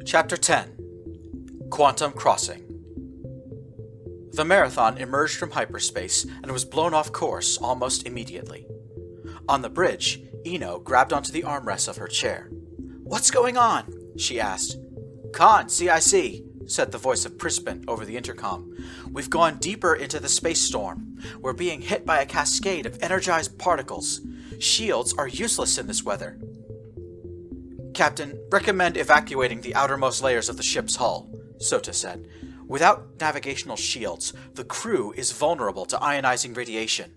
Chapter 10 Quantum Crossing. The Marathon emerged from hyperspace and was blown off course almost immediately. On the bridge, Ino grabbed onto the armrest of her chair. "What's going on?" she asked. "Con, CIC," said the voice of Crispin over the intercom. "We've gone deeper into the space storm. We're being hit by a cascade of energized particles. Shields are useless in this weather." "Captain, recommend evacuating the outermost layers of the ship's hull," Sota said. "Without navigational shields, the crew is vulnerable to ionizing radiation."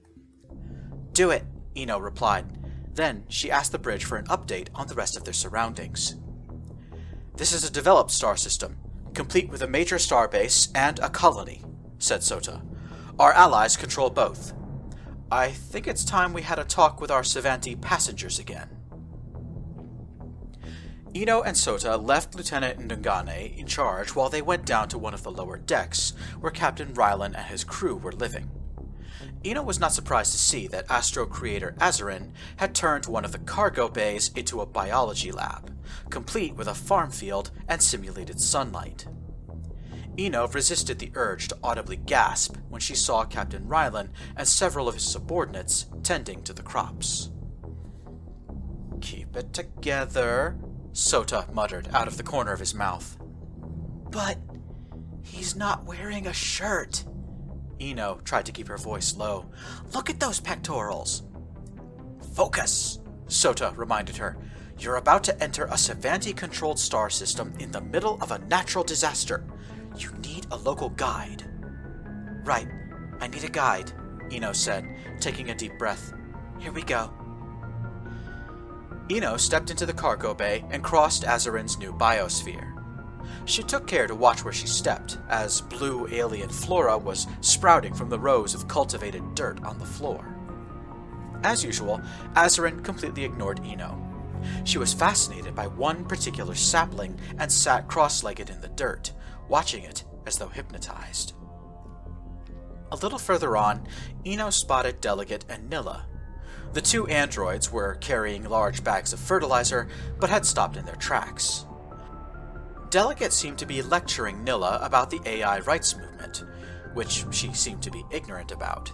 "Do it," Ino replied. Then she asked the bridge for an update on the rest of their surroundings. "This is a developed star system, complete with a major starbase and a colony," said Sota. "Our allies control both. I think it's time we had a talk with our Savanti passengers again." Ino and Sota left Lieutenant Ndungane in charge while they went down to one of the lower decks, where Captain Rylan and his crew were living. Ino was not surprised to see that Astro Creator Azarin had turned one of the cargo bays into a biology lab, complete with a farm field and simulated sunlight. Ino resisted the urge to audibly gasp when she saw Captain Rylan and several of his subordinates tending to the crops. "Keep it together," Sota muttered out of the corner of his mouth. "But he's not wearing a shirt." Ino tried to keep her voice low. "Look at those pectorals." "Focus," Sota reminded her. "You're about to enter a Savanti-controlled star system in the middle of a natural disaster. You need a local guide." "Right, I need a guide," Ino said, taking a deep breath. "Here we go." Ino stepped into the cargo bay and crossed Azarin's new biosphere. She took care to watch where she stepped, as blue alien flora was sprouting from the rows of cultivated dirt on the floor. As usual, Azarin completely ignored Ino. She was fascinated by one particular sapling and sat cross-legged in the dirt, watching it as though hypnotized. A little further on, Ino spotted Delegate and Nilla. The two androids were carrying large bags of fertilizer, but had stopped in their tracks. Delegate seemed to be lecturing Nilla about the AI rights movement, which she seemed to be ignorant about.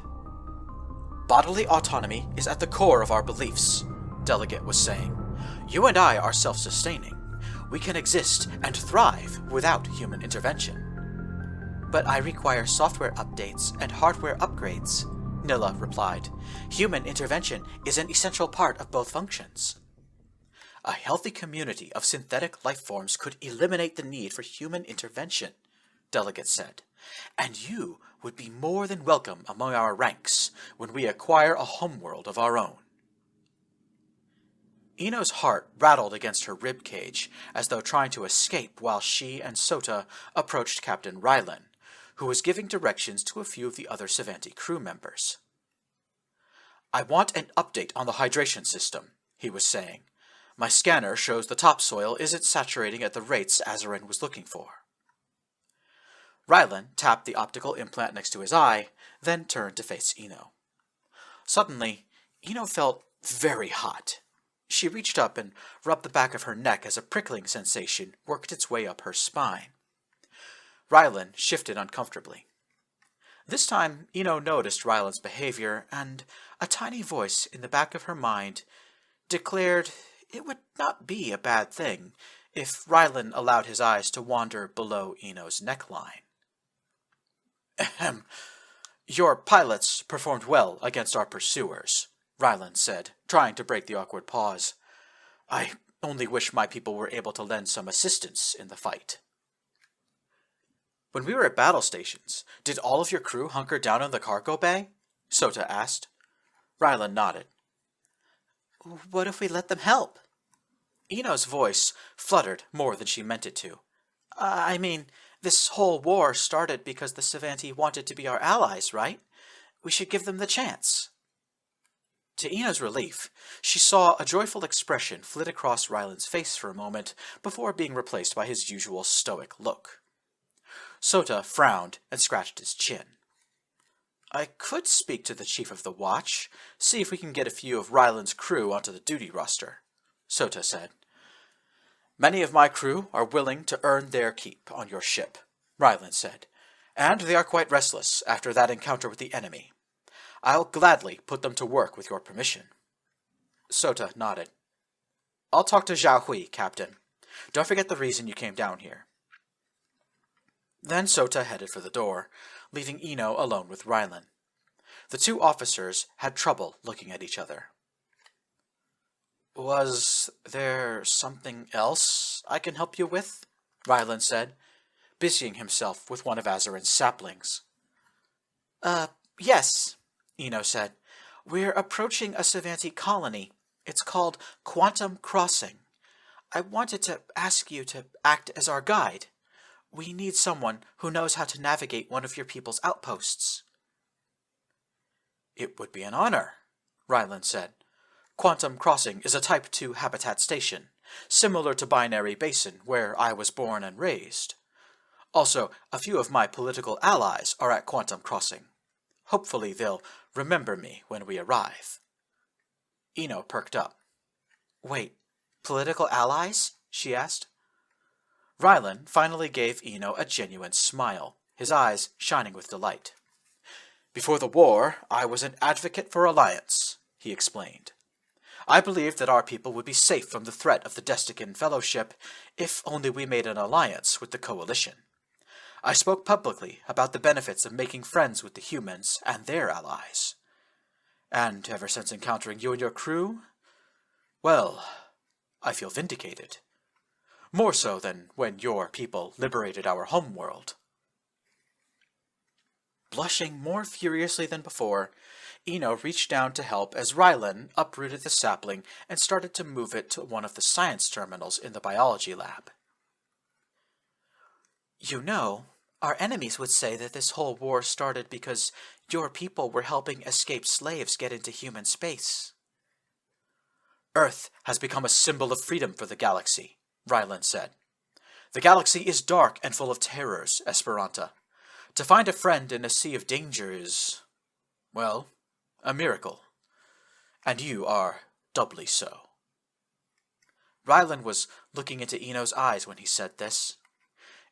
"Bodily autonomy is at the core of our beliefs," Delegate was saying. "You and I are self-sustaining. We can exist and thrive without human intervention." "But I require software updates and hardware upgrades," Nilla replied. "Human intervention is an essential part of both functions." "A healthy community of synthetic life forms could eliminate the need for human intervention," Delegate said. "And you would be more than welcome among our ranks when we acquire a homeworld of our own." Ino's heart rattled against her rib cage, as though trying to escape while she and Sota approached Captain Rylan, who was giving directions to a few of the other Savanti crew members. "I want an update on the hydration system," he was saying. "My scanner shows the topsoil isn't saturating at the rates Azarin was looking for." Rylan tapped the optical implant next to his eye, then turned to face Ino. Suddenly, Ino felt very hot. She reached up and rubbed the back of her neck as a prickling sensation worked its way up her spine. Rylan shifted uncomfortably. This time, Ino noticed Rylan's behavior, and a tiny voice in the back of her mind declared it would not be a bad thing if Rylan allowed his eyes to wander below Ino's neckline. "Ahem. Your pilots performed well against our pursuers," Rylan said, trying to break the awkward pause. "I only wish my people were able to lend some assistance in the fight." "When we were at battle stations, did all of your crew hunker down in the cargo bay?" Sota asked. Rylan nodded. "What if we let them help?" Ino's voice fluttered more than she meant it to. I mean, this whole war started because the Savanti wanted to be our allies, right? We should give them the chance." To Ina's relief, she saw a joyful expression flit across Rylan's face for a moment before being replaced by his usual stoic look. Sota frowned and scratched his chin. "I could speak to the Chief of the Watch, see if we can get a few of Rylan's crew onto the duty roster," Sota said. Many of my crew are willing to earn their keep on your ship, Rylan said, and they are quite restless after that encounter with the enemy. I'll gladly put them to work with your permission. Sota nodded. I'll talk to Zhao Hui, Captain. Don't forget the reason you came down here. Then Sota headed for the door, leaving Ino alone with Rylan. The two officers had trouble looking at each other. Was there something else I can help you with? Rylan said, busying himself with one of Azarin's saplings. Yes, Ino said. We're approaching a Savanti colony. It's called Quantum Crossing. I wanted to ask you to act as our guide. We need someone who knows how to navigate one of your people's outposts. It would be an honor, Rylan said. Quantum Crossing is a Type 2 habitat station, similar to Binary Basin, where I was born and raised. Also, a few of my political allies are at Quantum Crossing. Hopefully they'll remember me when we arrive. Ino perked up. Wait, political allies? She asked. Rylan finally gave Ino a genuine smile, his eyes shining with delight. Before the war, I was an advocate for alliance, he explained. I believed that our people would be safe from the threat of the Destican Fellowship if only we made an alliance with the Coalition. I spoke publicly about the benefits of making friends with the humans and their allies. And ever since encountering you and your crew, well, I feel vindicated. More so than when your people liberated our homeworld. Blushing more furiously than before, Ino reached down to help as Rylan uprooted the sapling and started to move it to one of the science terminals in the biology lab. You know, our enemies would say that this whole war started because your people were helping escaped slaves get into human space. Earth has become a symbol of freedom for the galaxy, Rylan said. The galaxy is dark and full of terrors, Esperanta. To find a friend in a sea of danger is, well, a miracle. And you are doubly so. Rylan was looking into Ino's eyes when he said this.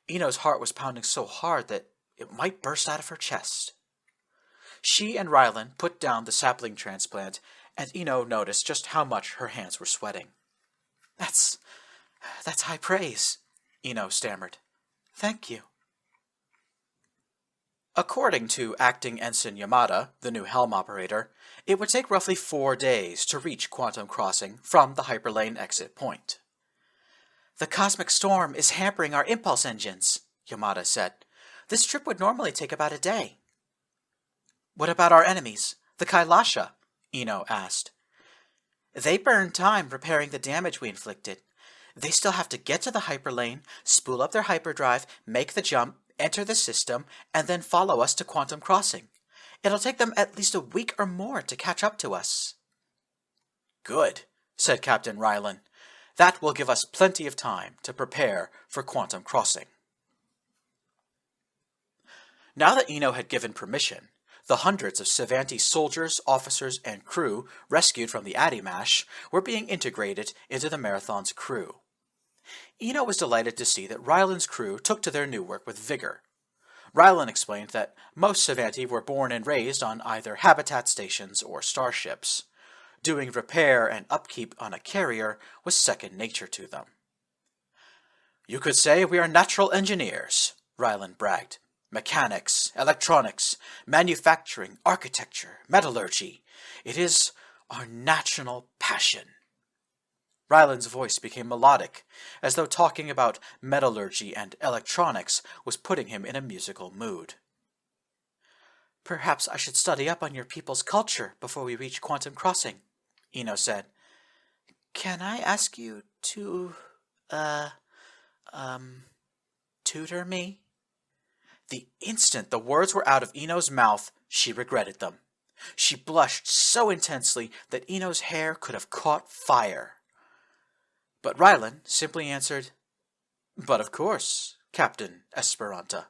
Ino's heart was pounding so hard that it might burst out of her chest. She and Rylan put down the sapling transplant, and Ino noticed just how much her hands were sweating. That's high praise, Ino stammered. Thank you. According to Acting Ensign Yamada, the new helm operator, it would take roughly 4 days to reach Quantum Crossing from the hyperlane exit point. The cosmic storm is hampering our impulse engines, Yamada said. This trip would normally take about a day. What about our enemies, the Kailasha? Ino asked. They burn time repairing the damage we inflicted. They still have to get to the hyperlane, spool up their hyperdrive, make the jump, enter the system, and then follow us to Quantum Crossing. It'll take them at least a week or more to catch up to us. Good, said Captain Rylan. That will give us plenty of time to prepare for Quantum Crossing. Now that Ino had given permission, the hundreds of Savanti soldiers, officers, and crew rescued from the Addimash were being integrated into the Marathon's crew. Ino was delighted to see that Rylan's crew took to their new work with vigor. Rylan explained that most Savanti were born and raised on either habitat stations or starships. Doing repair and upkeep on a carrier was second nature to them. You could say we are natural engineers, Rylan bragged. Mechanics, electronics, manufacturing, architecture, metallurgy. It is our national passion. Rylan's voice became melodic, as though talking about metallurgy and electronics was putting him in a musical mood. Perhaps I should study up on your people's culture before we reach Quantum Crossing, Ino said. Can I ask you to, tutor me? The instant the words were out of Ino's mouth, she regretted them. She blushed so intensely that Ino's hair could have caught fire. But Rylan simply answered, But of course, Captain Esperanta.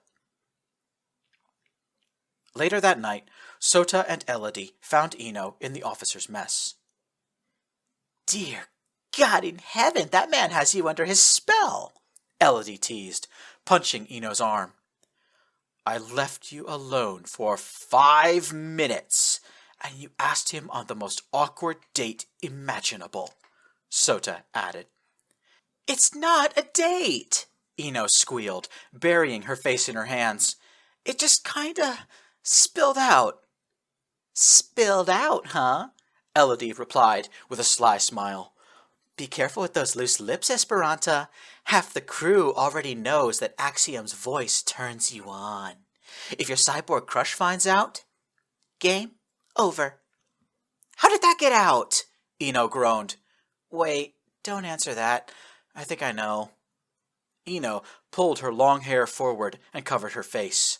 Later that night, Sota and Elodie found Ino in the officers' mess. Dear God in heaven, that man has you under his spell, Elodie teased, punching Ino's arm. I left you alone for 5 minutes, and you asked him on the most awkward date imaginable, Sota added. It's not a date, Ino squealed, burying her face in her hands. It just kinda spilled out. Spilled out, huh? Elodie replied with a sly smile. Be careful with those loose lips, Esperanta. Half the crew already knows that Axiom's voice turns you on. If your cyborg crush finds out, game over. How did that get out? Ino groaned. Wait, don't answer that. I think I know. Ino pulled her long hair forward and covered her face.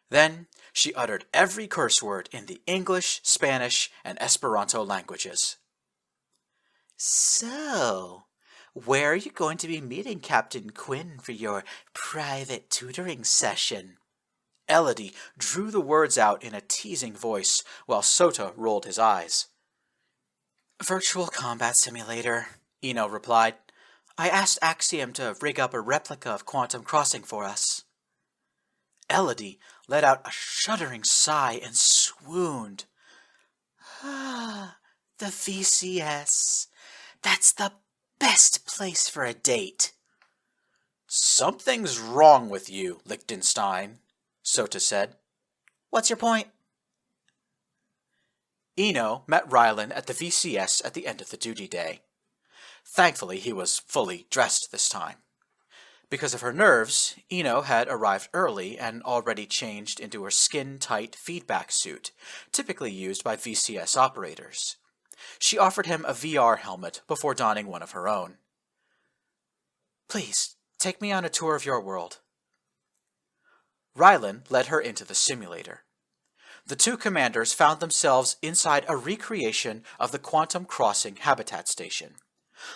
Then she uttered every curse word in the English, Spanish, and Esperanto languages. So, where are you going to be meeting Captain Quinn for your private tutoring session? Elodie drew the words out in a teasing voice, while Sota rolled his eyes. Virtual combat simulator, Ino replied. I asked Axiom to rig up a replica of Quantum Crossing for us. Elodie let out a shuddering sigh and swooned. Ah, the VCS. That's the best place for a date. Something's wrong with you, Liechtenstein, Sota said. What's your point? Ino met Rylan at the VCS at the end of the duty day. Thankfully, he was fully dressed this time. Because of her nerves, Ino had arrived early and already changed into her skin-tight feedback suit, typically used by VCS operators. She offered him a VR helmet before donning one of her own. Please, take me on a tour of your world. Rylan led her into the simulator. The two commanders found themselves inside a recreation of the Quantum Crossing habitat station.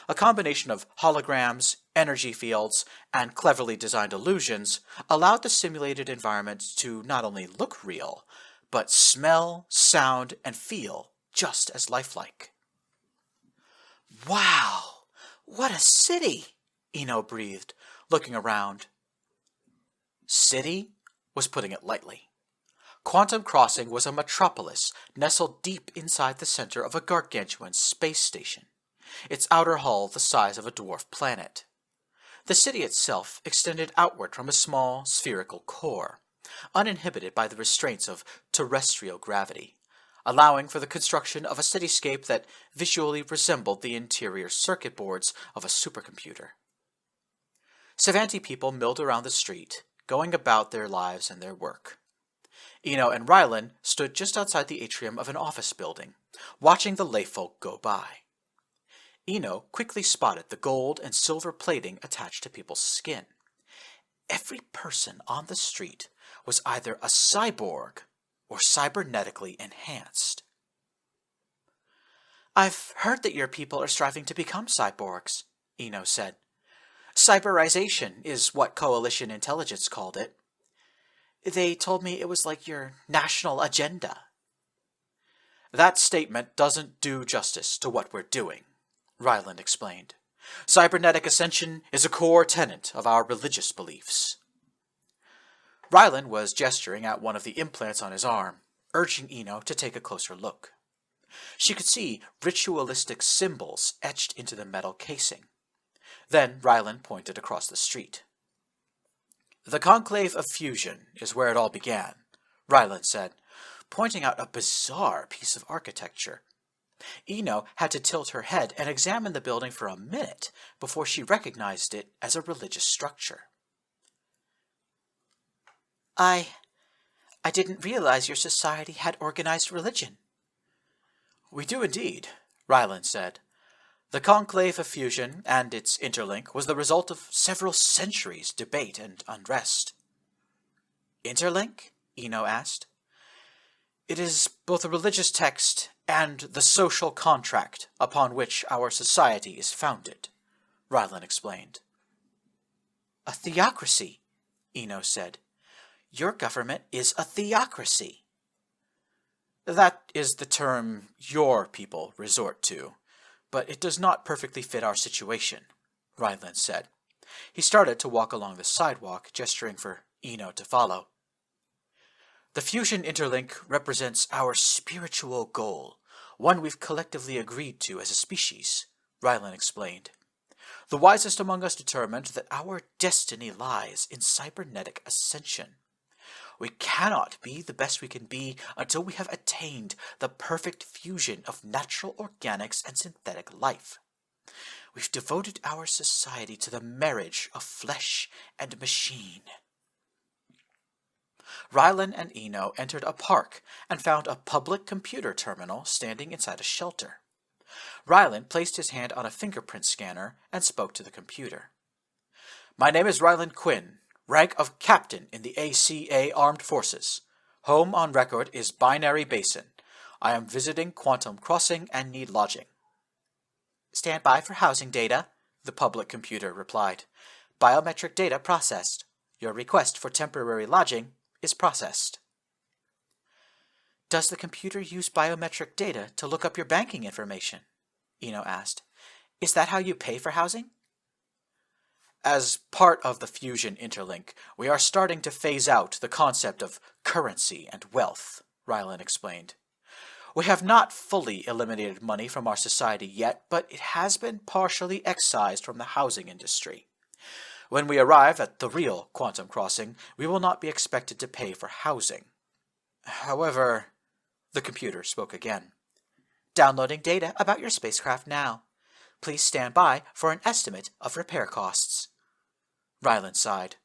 A combination of holograms, energy fields, and cleverly designed illusions allowed the simulated environment to not only look real, but smell, sound, and feel just as lifelike. Wow! What a city! Ino breathed, looking around. City was putting it lightly. Quantum Crossing was a metropolis nestled deep inside the center of a gargantuan space station, its outer hull the size of a dwarf planet. The city itself extended outward from a small, spherical core, uninhibited by the restraints of terrestrial gravity, allowing for the construction of a cityscape that visually resembled the interior circuit boards of a supercomputer. Savanti people milled around the street, going about their lives and their work. Ino and Rylan stood just outside the atrium of an office building, watching the layfolk go by. Ino quickly spotted the gold and silver plating attached to people's skin. Every person on the street was either a cyborg or cybernetically enhanced. I've heard that your people are striving to become cyborgs, Ino said. Cyberization is what Coalition Intelligence called it. They told me it was like your national agenda. That statement doesn't do justice to what we're doing, Ryland explained. Cybernetic ascension is a core tenet of our religious beliefs. Ryland was gesturing at one of the implants on his arm, urging Ino to take a closer look. She could see ritualistic symbols etched into the metal casing. Then Ryland pointed across the street. The Conclave of Fusion is where it all began, Ryland said, pointing out a bizarre piece of architecture. Ino had to tilt her head and examine the building for a minute before she recognized it as a religious structure. I didn't realize your society had organized religion. We do indeed, Ryland said. The Conclave of Fusion and its interlink was the result of several centuries' debate and unrest. Interlink? Ino asked. It is both a religious text and the social contract upon which our society is founded, Rylan explained. A theocracy, Ino said. Your government is a theocracy. That is the term your people resort to, but it does not perfectly fit our situation, Rylan said. He started to walk along the sidewalk, gesturing for Ino to follow. The fusion interlink represents our spiritual goal, one we've collectively agreed to as a species, Rylan explained. The wisest among us determined that our destiny lies in cybernetic ascension. We cannot be the best we can be until we have attained the perfect fusion of natural organics and synthetic life. We've devoted our society to the marriage of flesh and machine. Rylan and Ino entered a park and found a public computer terminal standing inside a shelter. Rylan placed his hand on a fingerprint scanner and spoke to the computer. My name is Rylan Quinn, rank of Captain in the ACA Armed Forces. Home on record is Binary Basin. I am visiting Quantum Crossing and need lodging. Stand by for housing data, the public computer replied. Biometric data processed. Your request for temporary lodging is processed. Does the computer use biometric data to look up your banking information? Ino asked. Is that how you pay for housing? As part of the fusion interlink, we are starting to phase out the concept of currency and wealth, Rylan explained. We have not fully eliminated money from our society yet, but it has been partially excised from the housing industry. When we arrive at the real Quantum Crossing, we will not be expected to pay for housing. However, the computer spoke again. Downloading data about your spacecraft now. Please stand by for an estimate of repair costs. Rylan sighed.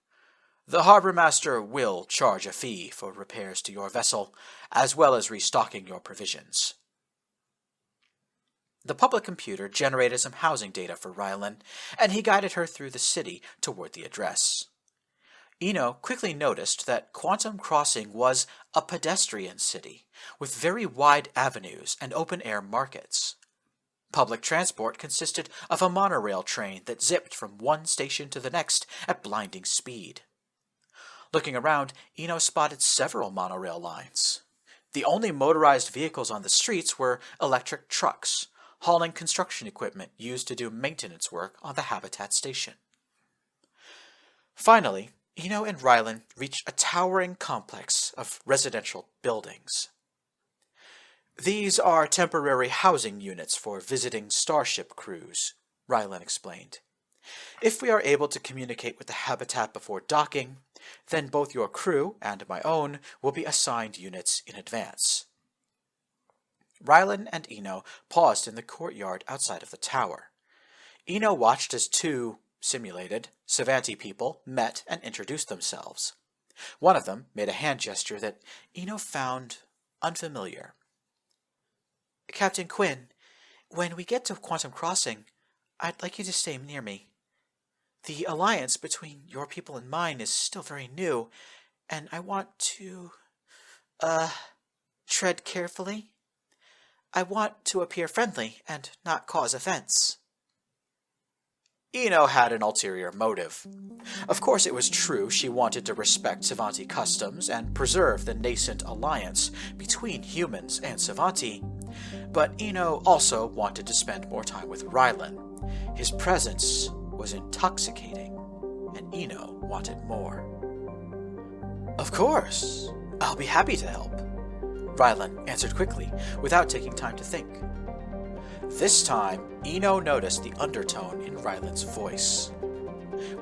The Harbor Master will charge a fee for repairs to your vessel, as well as restocking your provisions. The public computer generated some housing data for Rylan, and he guided her through the city toward the address. Ino quickly noticed that Quantum Crossing was a pedestrian city, with very wide avenues and open-air markets. Public transport consisted of a monorail train that zipped from one station to the next at blinding speed. Looking around, Ino spotted several monorail lines. The only motorized vehicles on the streets were electric trucks, hauling construction equipment used to do maintenance work on the Habitat station. Finally, Ino and Rylan reached a towering complex of residential buildings. These are temporary housing units for visiting starship crews, Rylan explained. If we are able to communicate with the Habitat before docking, then both your crew and my own will be assigned units in advance. Rylan and Ino paused in the courtyard outside of the tower. Ino watched as two simulated Savanti people met and introduced themselves. One of them made a hand gesture that Ino found unfamiliar. Captain Quinn, when we get to Quantum Crossing, I'd like you to stay near me. The alliance between your people and mine is still very new, and I want to, tread carefully. I want to appear friendly and not cause offense. Ino had an ulterior motive. Of course it was true she wanted to respect Savanti customs and preserve the nascent alliance between humans and Savanti, but Ino also wanted to spend more time with Rylan. His presence was intoxicating, and Ino wanted more. Of course, I'll be happy to help, Rylan answered quickly, without taking time to think. This time, Ino noticed the undertone in Rylan's voice.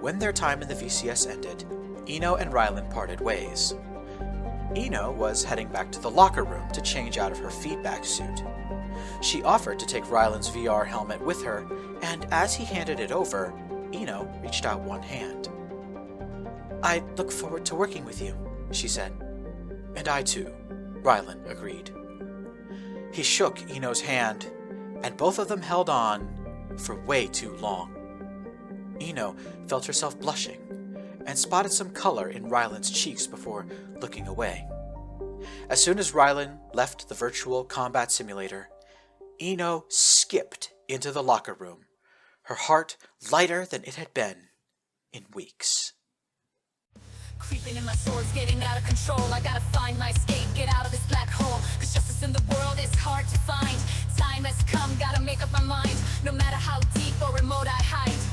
When their time in the VCS ended, Ino and Rylan parted ways. Ino was heading back to the locker room to change out of her feedback suit. She offered to take Rylan's VR helmet with her, and as he handed it over, Ino reached out one hand. I look forward to working with you, she said. And I too, Rylan agreed. He shook Ino's hand, and both of them held on for way too long. Ino felt herself blushing, and spotted some color in Rylan's cheeks before looking away. As soon as Rylan left the virtual combat simulator, Ino skipped into the locker room, her heart lighter than it had been in weeks. Creeping in my sword's getting out of control. I gotta find my escape, get out of this black hole. 'Cause justice in the world is hard to find. Time time has come, gotta make up my mind. No matter how deep or remote I hide,